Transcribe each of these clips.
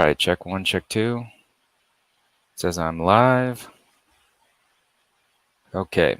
All right, check one, check two. It says I'm live. Okay,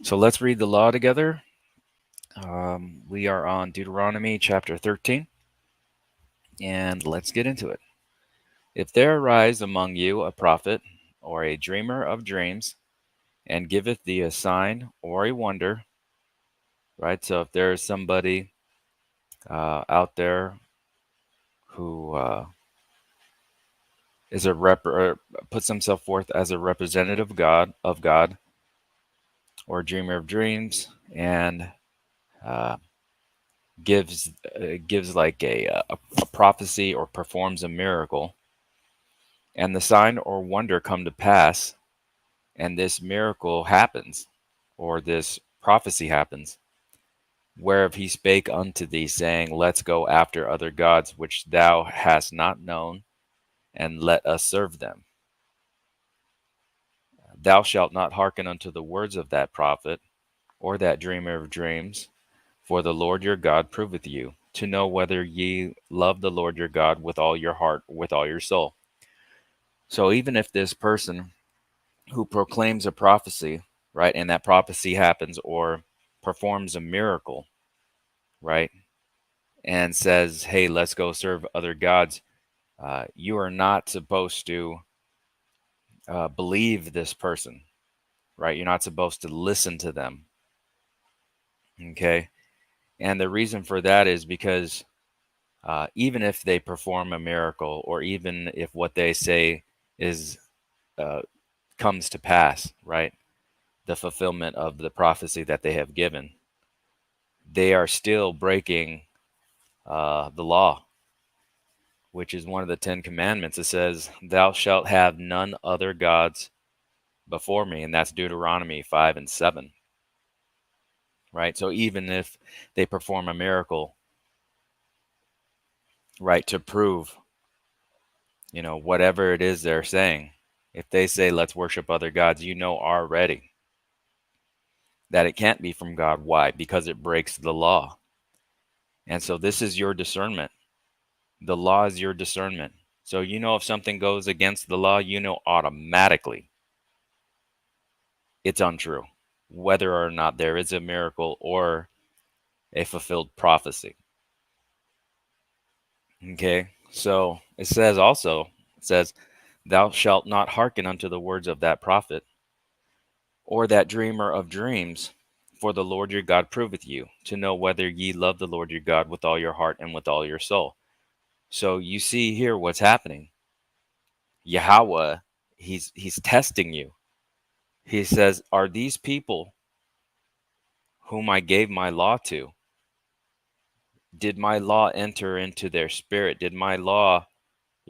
so let's read the law together. We are on Deuteronomy chapter 13, and let's get into it. If there arise among you a prophet or a dreamer of dreams, and giveth thee a sign or a wonder, right? So if there is somebody out there who is a puts himself forth as a representative of God, or a dreamer of dreams, and uh, gives like a prophecy or performs a miracle, and the sign or wonder come to pass, and this miracle happens, or this prophecy happens, whereof he spake unto thee, saying, Let's go after other gods which thou hast not known, and let us serve them. Thou shalt not hearken unto the words of that prophet, or that dreamer of dreams, for the Lord your God proveth you, to know whether ye love the Lord your God with all your heart, with all your soul. So even if this person who proclaims a prophecy, right, and that prophecy happens, or performs a miracle, right, and says, hey, let's go serve other gods, you are not supposed to believe this person, right? You're not supposed to listen to them, okay? And the reason for that is because even if they perform a miracle, or even if what they say is uh, comes to pass, right? The fulfillment of the prophecy that they have given, they are still breaking the law, which is one of the 10 Commandments. It says, Thou shalt have none other gods before me. And that's Deuteronomy 5 and 7, right? So even if they perform a miracle, right, to prove, whatever it is they're saying, if they say, let's worship other gods, already that it can't be from God. Why? Because it breaks the law. And so this is your discernment. The law is your discernment. So if something goes against the law, automatically it's untrue, whether or not there is a miracle or a fulfilled prophecy. Okay, so it says, Thou shalt not hearken unto the words of that prophet, or that dreamer of dreams, for the Lord your God proveth you, to know whether ye love the Lord your God with all your heart and with all your soul. So you see here what's happening. Yahweh, he's testing you. He says, are these people whom I gave my law to, did my law enter into their spirit? Did my law,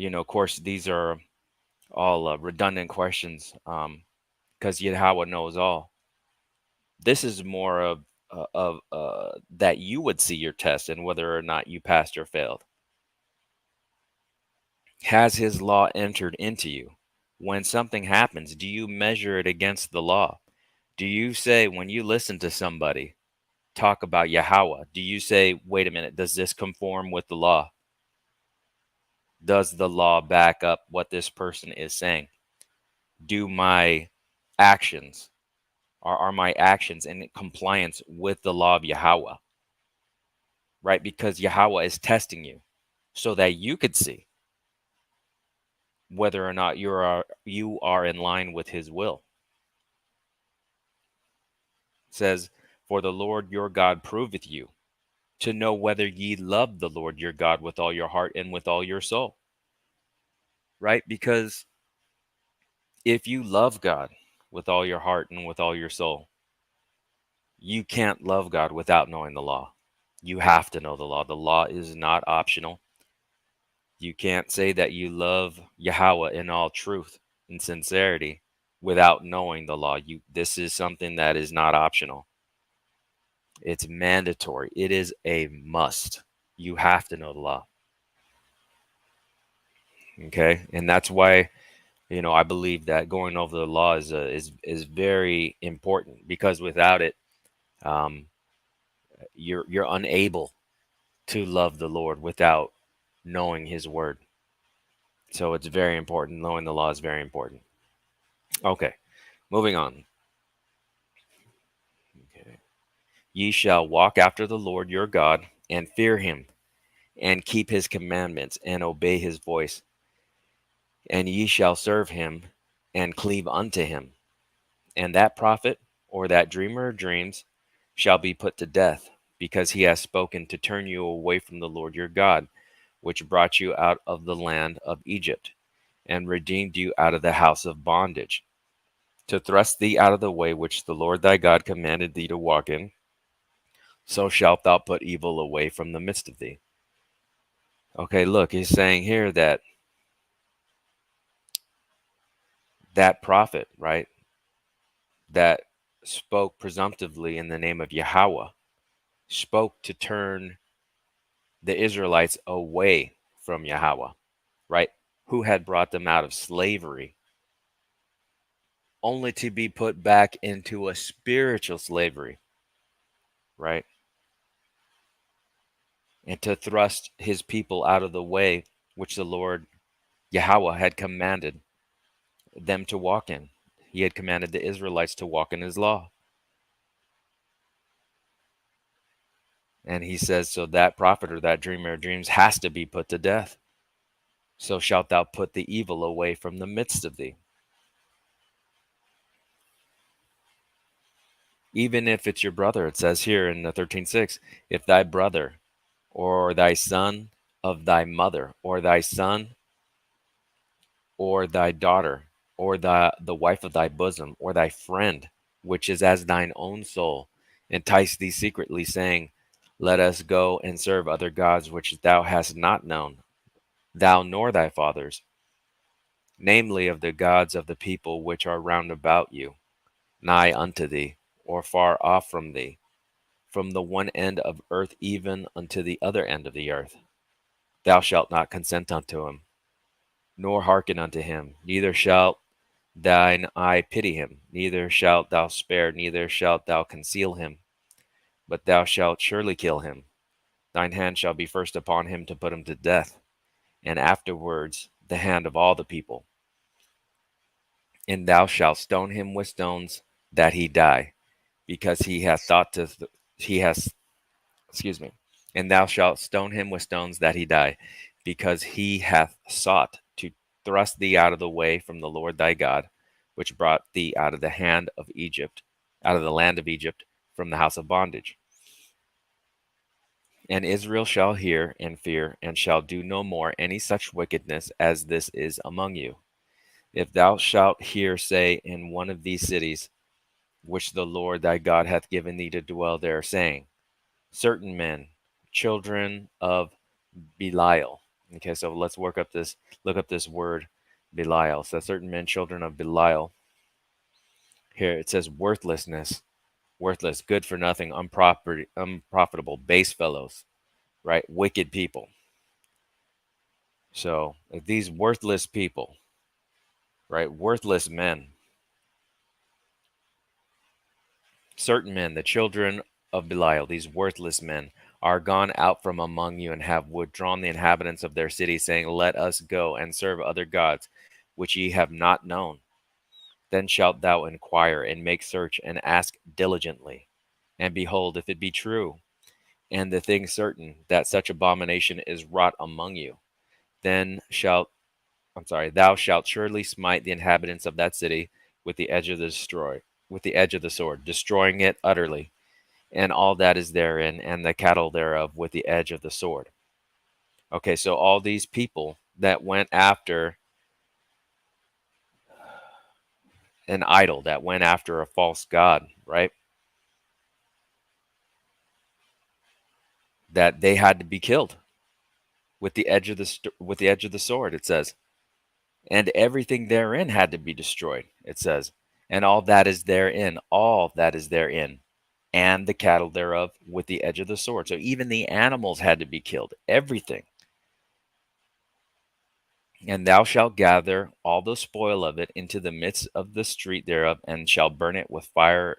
of course, these are all redundant questions, because Yahweh knows all. This is more of that you would see your test and whether or not you passed or failed. Has his law entered into you? When something happens, do you measure it against the law? Do you say, when you listen to somebody talk about Yahweh, do you say, wait a minute, does this conform with the law? Does the law back up what this person is saying? Do my actions, are my actions in compliance with the law of Yahweh? Right? Because Yahweh is testing you so that you could see whether or not you are in line with his will. It says, For the Lord your God proveth you, to know whether ye love the Lord your God with all your heart and with all your soul. Right? Because if you love God with all your heart and with all your soul, you can't love God without knowing the law. You have to know the law. The law is not optional. You can't say that you love Yahweh in all truth and sincerity without knowing the law. This is something that is not optional. It's mandatory. It is a must. You have to know the law. Okay? And that's why, I believe that going over the law is very important, because without it, um, you're unable to love the Lord without knowing his word. So it's very important. Knowing the law is very important. Okay, moving on. Okay. Ye shall walk after the Lord your God and fear him and keep his commandments and obey his voice. And ye shall serve him and cleave unto him. And that prophet or that dreamer of dreams shall be put to death, because he has spoken to turn you away from the Lord your God, which brought you out of the land of Egypt, and redeemed you out of the house of bondage, to thrust thee out of the way which the Lord thy God commanded thee to walk in. So shalt thou put evil away from the midst of thee. Okay, look, he's saying here that that prophet, right, that spoke presumptively in the name of Yahweh, spoke to turn the Israelites away from Yahweh, right? Who had brought them out of slavery, only to be put back into a spiritual slavery, right? And to thrust his people out of the way which the Lord Yahweh had commanded them to walk in. He had commanded the Israelites to walk in his law. And he says, so that prophet or that dreamer of dreams has to be put to death. So shalt thou put the evil away from the midst of thee. Even if it's your brother, it says here in the 13:6, if thy brother or thy son of thy mother or thy son or thy daughter or the wife of thy bosom or thy friend, which is as thine own soul, entice thee secretly, saying, let us go and serve other gods which thou hast not known, thou nor thy fathers, namely of the gods of the people which are round about you, nigh unto thee, or far off from thee, from the one end of earth even unto the other end of the earth. Thou shalt not consent unto him, nor hearken unto him, neither shalt thine eye pity him, neither shalt thou spare, neither shalt thou conceal him, but thou shalt surely kill him. Thine hand shall be first upon him to put him to death, and afterwards the hand of all the people. And thou shalt stone him with stones that he die, because he hath thought to he has excuse me, and thou shalt stone him with stones that he die, because he hath sought to thrust thee out of the way from the Lord thy God, which brought thee out of the hand of Egypt, out of the land of Egypt, from the house of bondage. And Israel shall hear and fear, and shall do no more any such wickedness as this is among you. If thou shalt hear say in one of these cities, which the Lord thy God hath given thee to dwell there, saying, certain men, children of Belial. Okay, so let's look up this word Belial. So certain men, children of Belial. Here it says worthlessness, worthless, good for nothing, unprofitable, base fellows, right? Wicked people. So these worthless people, right? Worthless men, certain men, the children of Belial, these worthless men, are gone out from among you and have withdrawn the inhabitants of their city, saying, let us go and serve other gods, which ye have not known. Then shalt thou inquire and make search and ask diligently. And behold, if it be true, and the thing certain, that such abomination is wrought among you, then thou shalt surely smite the inhabitants of that city with the edge of the sword, destroying it utterly, and all that is therein, and the cattle thereof with the edge of the sword. Okay, so all these people that went after an idol, that went after a false god, right? That they had to be killed with the edge of the sword, it says. And everything therein had to be destroyed, it says. And all that is therein, and the cattle thereof with the edge of the sword. So even the animals had to be killed, everything. And thou shalt gather all the spoil of it into the midst of the street thereof, and shall burn it with fire,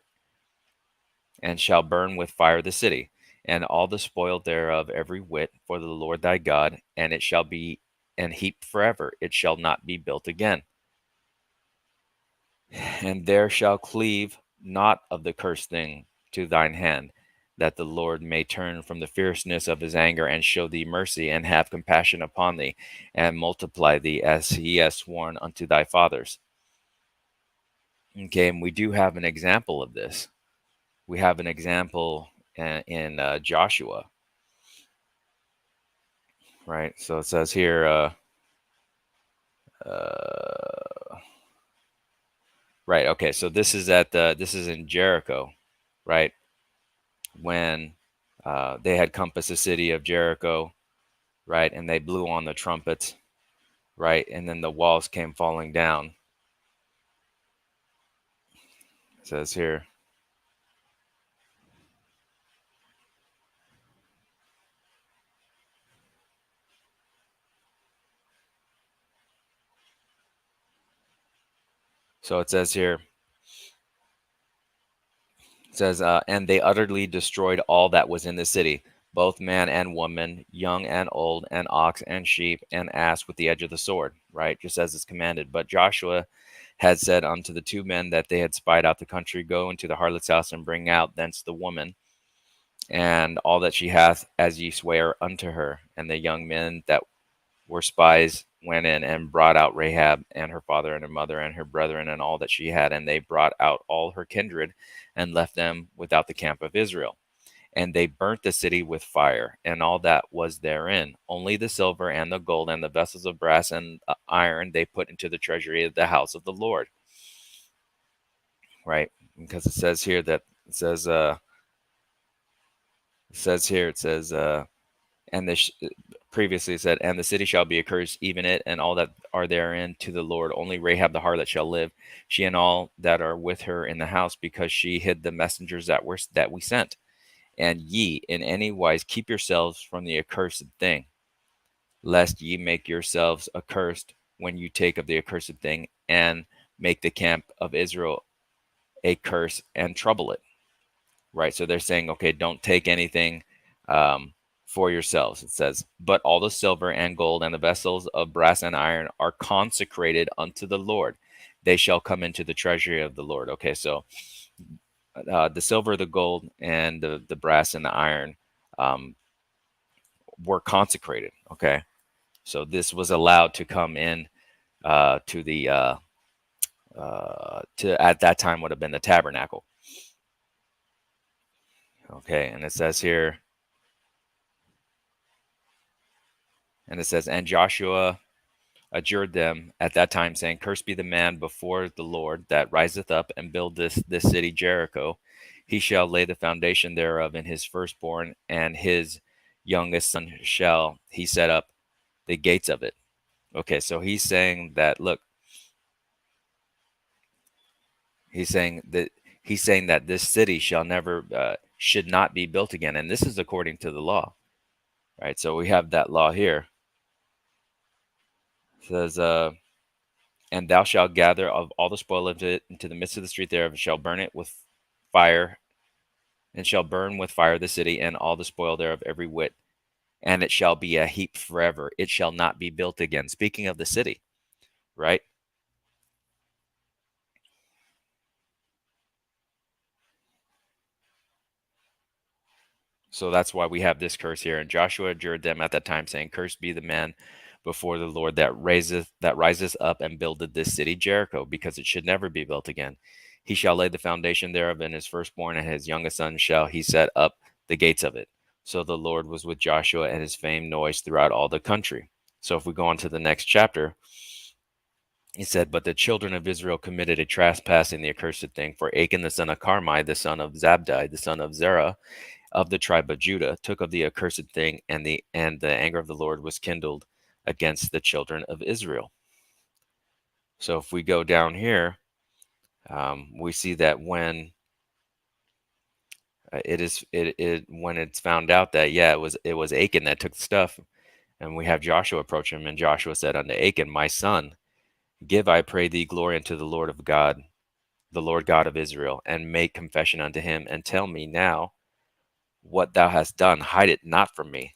and shall burn with fire the city. and all the spoil thereof every whit for the Lord thy God, and it shall be an heap forever, it shall not be built again. And there shall cleave not of the cursed thing to thine hand, that the Lord may turn from the fierceness of his anger and show thee mercy and have compassion upon thee and multiply thee as he has sworn unto thy fathers. Okay, and we do have an example of this. We have an example in Joshua, right? So it says here, right? Okay, so this is this is in Jericho, right? When they had compassed the city of Jericho, right? And they blew on the trumpets, right? And then the walls came falling down. It says here. So it says here, it says, and they utterly destroyed all that was in the city, both man and woman, young and old, and ox and sheep and ass with the edge of the sword, right? Just as it's commanded. But Joshua had said unto the two men that they had spied out the country, go into the harlot's house and bring out thence the woman and all that she hath, as ye swear unto her. And the young men that were spies went in and brought out Rahab and her father and her mother and her brethren and all that she had, and they brought out all her kindred and left them without the camp of Israel. And they burnt the city with fire and all that was therein. Only the silver and the gold and the vessels of brass and iron they put into the treasury of the house of the Lord. Right? Because it says here that it says and this previously said, and the city shall be accursed, even it and all that are therein to the Lord. Only Rahab the harlot shall live, she and all that are with her in the house, because she hid the messengers that we sent. And ye in any wise keep yourselves from the accursed thing, lest ye make yourselves accursed when you take of the accursed thing, and make the camp of Israel a curse and trouble it. Right. So they're saying, okay, don't take anything for yourselves. It says, but all the silver and gold and the vessels of brass and iron are consecrated unto the Lord. They shall come into the treasury of the Lord. Okay. So the silver, the gold, and the brass and the iron um, were consecrated. Okay. So this was allowed to come in to the, to at that time would have been the tabernacle. Okay. And it says here, and it says, and Joshua adjured them at that time, saying, cursed be the man before the Lord that riseth up and build this city Jericho. He shall lay the foundation thereof in his firstborn, and his youngest son shall he set up the gates of it. Okay, so he's saying that, look, he's saying that this city shall never should not be built again, and this is according to the law, right? So we have that law here. It says, and thou shalt gather of all the spoil of it into the midst of the street thereof, and shall burn it with fire, and shall burn with fire the city and all the spoil thereof every whit, and it shall be a heap forever. It shall not be built again. Speaking of the city, right? So that's why we have this curse here. And Joshua adjured them at that time, saying, cursed be the man before the Lord that riseth up and buildeth this city Jericho, because it should never be built again. He shall lay the foundation thereof, and his firstborn and his youngest son shall he set up the gates of it. So the Lord was with Joshua, and his fame noised throughout all the country. So if we go on to the next chapter, he said, but the children of Israel committed a trespass in the accursed thing, for Achan the son of Carmi, the son of Zabdi, the son of Zerah, of the tribe of Judah, took of the accursed thing, and the anger of the Lord was kindled against the children of Israel. So if we go down here, we see that when when it's found out that it was Achan that took the stuff, and we have Joshua approach him, and Joshua said unto Achan, my son, give I pray thee glory unto the Lord of God, the Lord God of Israel, and make confession unto him, and tell me now what thou hast done, hide it not from me.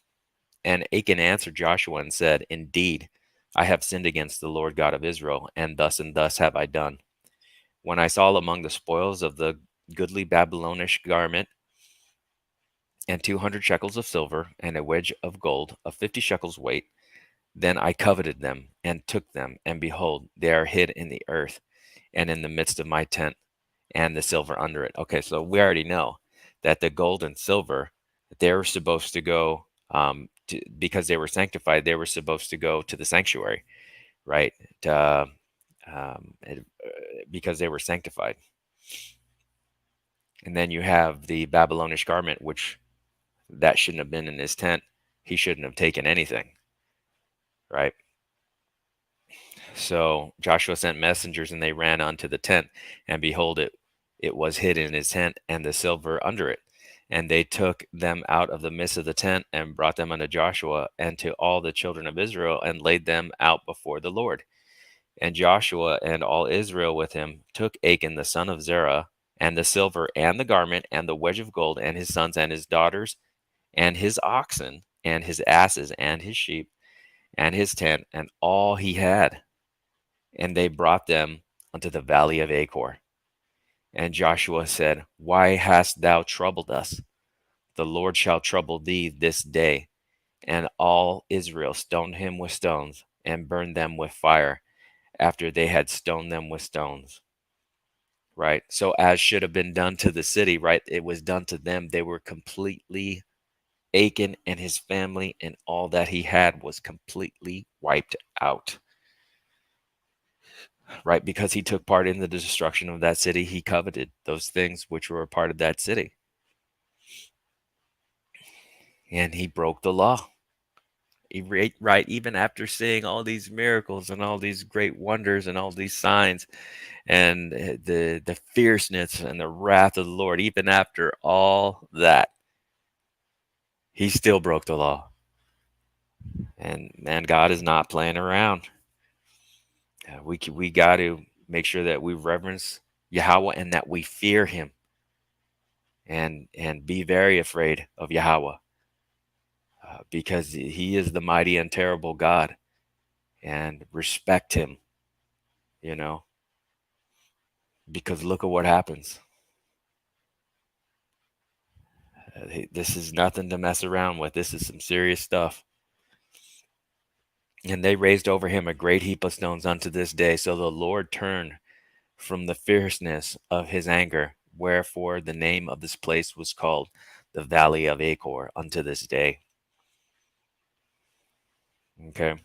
And Achan answered Joshua and said, Indeed, I have sinned against the Lord God of Israel, and thus have I done. When I saw among the spoils of the goodly Babylonish garment, and 200 shekels of silver, and a wedge of gold of 50 shekels weight, then I coveted them, and took them, and behold, they are hid in the earth, and in the midst of my tent, and the silver under it. Okay, so we already know that the gold and silver, they were supposed to go, because they were sanctified, they were supposed to go to the sanctuary, right? To, because they were sanctified. And then you have the Babylonish garment, which that shouldn't have been in his tent. He shouldn't have taken anything, right? So Joshua sent messengers, and they ran unto the tent, and behold, it was hid in his tent, and the silver under it. And they took them out of the midst of the tent, and brought them unto Joshua and to all the children of Israel, and laid them out before the Lord. And Joshua and all Israel with him took Achan the son of Zerah, and the silver, and the garment, and the wedge of gold, and his sons, and his daughters, and his oxen, and his asses, and his sheep, and his tent, and all he had. And they brought them unto the valley of Achor. And Joshua said, Why hast thou troubled us? The Lord shall trouble thee this day. And all Israel stoned him with stones, and burned them with fire, after they had stoned them with stones. Right? So, as should have been done to the city, right? It was done to them. They were completely, Achan and his family and all that he had was completely wiped out. Right? Because he took part in the destruction of that city, he coveted those things which were a part of that city. And he broke the law. Right? Even after seeing all these miracles and all these great wonders and all these signs, and the fierceness and the wrath of the Lord, even after all that, he still broke the law. And man, God is not playing around. We got to make sure that we reverence Yahweh and that we fear him, and be very afraid of Yahweh, because he is the mighty and terrible God, and respect him, you know, because look at what happens. This is nothing to mess around with. This is some serious stuff. And they raised over him a great heap of stones unto this day. So the Lord turned from the fierceness of his anger, wherefore the name of this place was called the Valley of Achor unto this day. Okay. It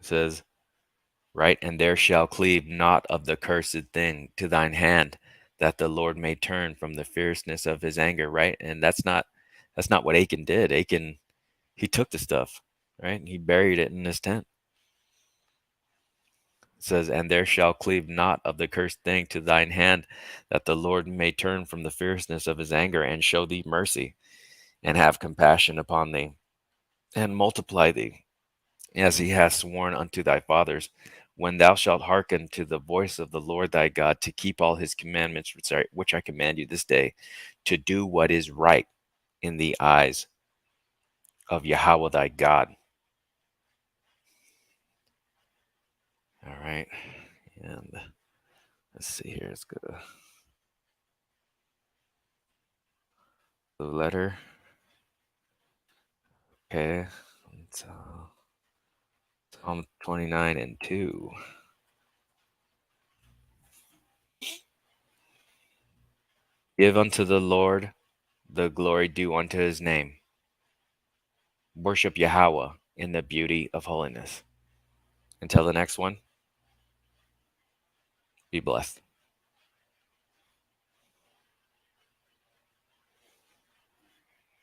says, right, and there shall cleave not of the cursed thing to thine hand, that the Lord may turn from the fierceness of his anger, right? And that's not what Achan did. Achan, he took the stuff, right? And he buried it in his tent. It says, and there shall cleave not of the cursed thing to thine hand, that the Lord may turn from the fierceness of his anger, and show thee mercy, and have compassion upon thee, and multiply thee, as he hath sworn unto thy fathers, when thou shalt hearken to the voice of the Lord thy God, to keep all his commandments which I command you this day, to do what is right in the eyes of Yahweh thy God. All right. And let's see here. Let's go to the letter. Okay. It's, Psalm 29 and 2. Give unto the Lord the glory due unto his name. Worship Yahweh in the beauty of holiness. Until the next one, be blessed.